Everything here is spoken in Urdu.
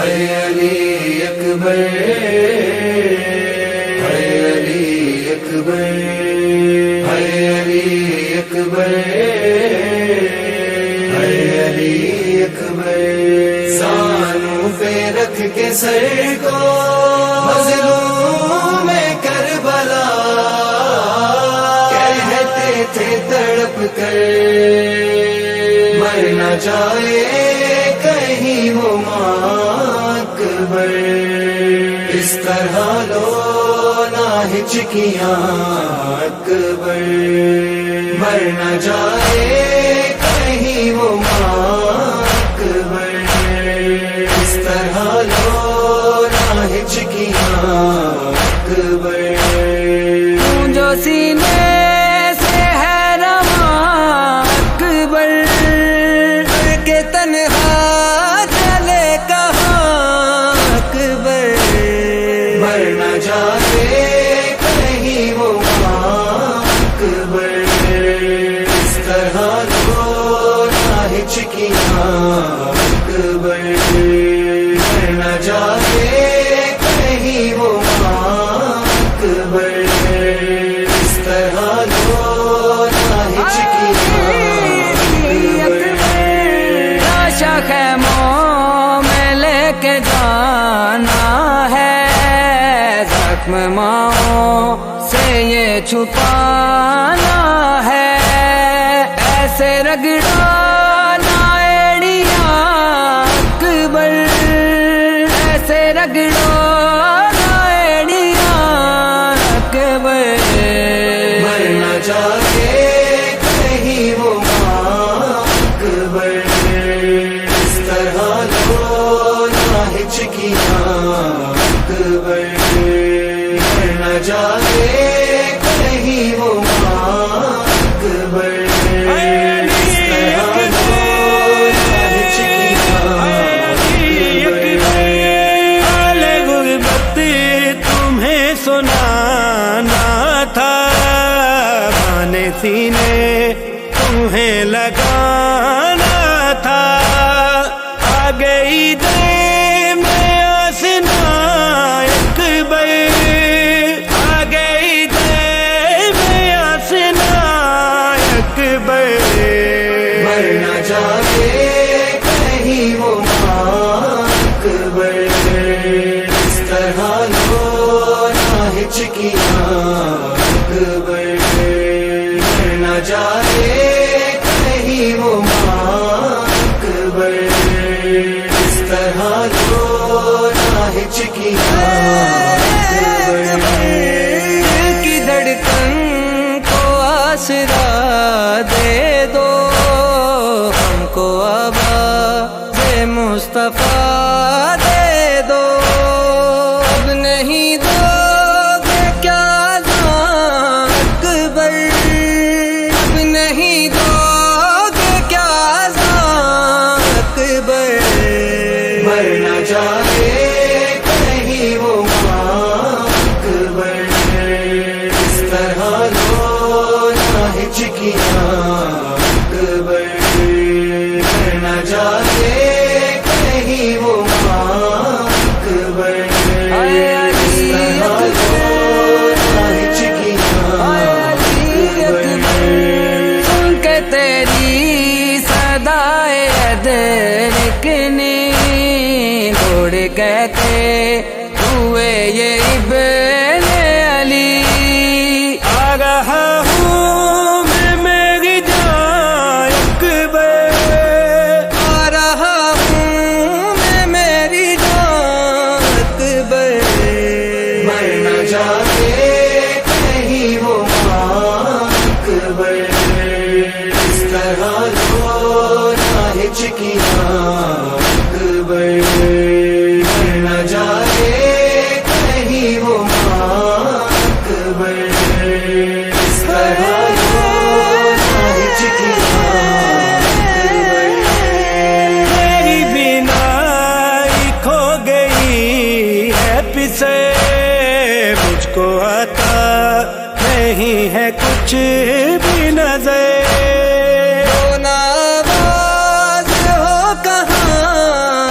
علی اکبر، علی اکبر، علی اکبر، علی اکبر، زانوں پہ رکھ کے سر کو مظلوم کربلا کہتے تھے تڑپ کر مر نہ جائے کہیں وہ اکبر، اس طرح لو نہ ہچکیاں اکبر، مر نہ جائے کہیں وہ اکبر، اس طرح لو نہ ہچکیاں اکبر، جو سینے سے ہے رواں اکبر کے تنہا چلے کہاں اکبر، مر نہ جائے کہیں وہ اکبر، اس طرح لو نہ ہچکیاں اکبر، مر نہ جائے کہیں وہ اکبر، اس طرح لو نہ ہچکیاں اکبر، لاشا خیموں میں لے کے جانا ہے، زخم ماؤں سے یہ چھپانا ہے، ایسے رگڑانا ایڑیاں اکبر، ایسے رگڑانا ایڑیاں اکبر، مر نہ جائے کہیں وہ اکبر، اس طرح لو نہ ہچکیاں اکبر، مر نہ جائے کہیں وہ اکبر، اس طرح لو نہ ہچکیاں اکبر، حال غربت تمہیں سنانا تھا، بانے سینے تمہیں لگانا تھا، آ گئی دے میں آسنا اکبر، آ گئی دے میں آسنا اکبر، مر نہ جائے کہیں وہ اکبر، اس طرح لو نہ ہچکیاں اکبر، مر نہ جائے کہیں وہ اکبر، اس طرح لو نہ ہچکیاں اکبر، کی دھڑکن کو آسرا دے دو، ہم کو آواز مصطفیٰ دے دو، اب نہیں دو گے کیا زاں اکبر، اب نہیں دو گے کیا زاں اکبر، مر نہ جائے کہیں وہ اکبر، اس طرح لو نہ ہچکیاں اکبر، مر نہ جائے کہیں وہ اکبر، اس طرح لو نہ ہچکیاں اکبر، سن کے تیری صدائے درکنی دوڑ کہتے ہوئے یہ ابن علی، آ رہا ہوں میں میری جان اکبر، آ رہا ہوں میں میری جان اکبر، مر نہ جائے کہیں وہ اکبر، اس طرح لو نہ ہچکیاں اکبر، مر نہ جائے کہیں وہ اکبر، اس طرح لو نہ ہچکیاں اکبر، میری بینائی کھو گئی ہے پسے، مجھ کو عطا نہیں ہے کچھ بھی نظر، نواز ہو کہاں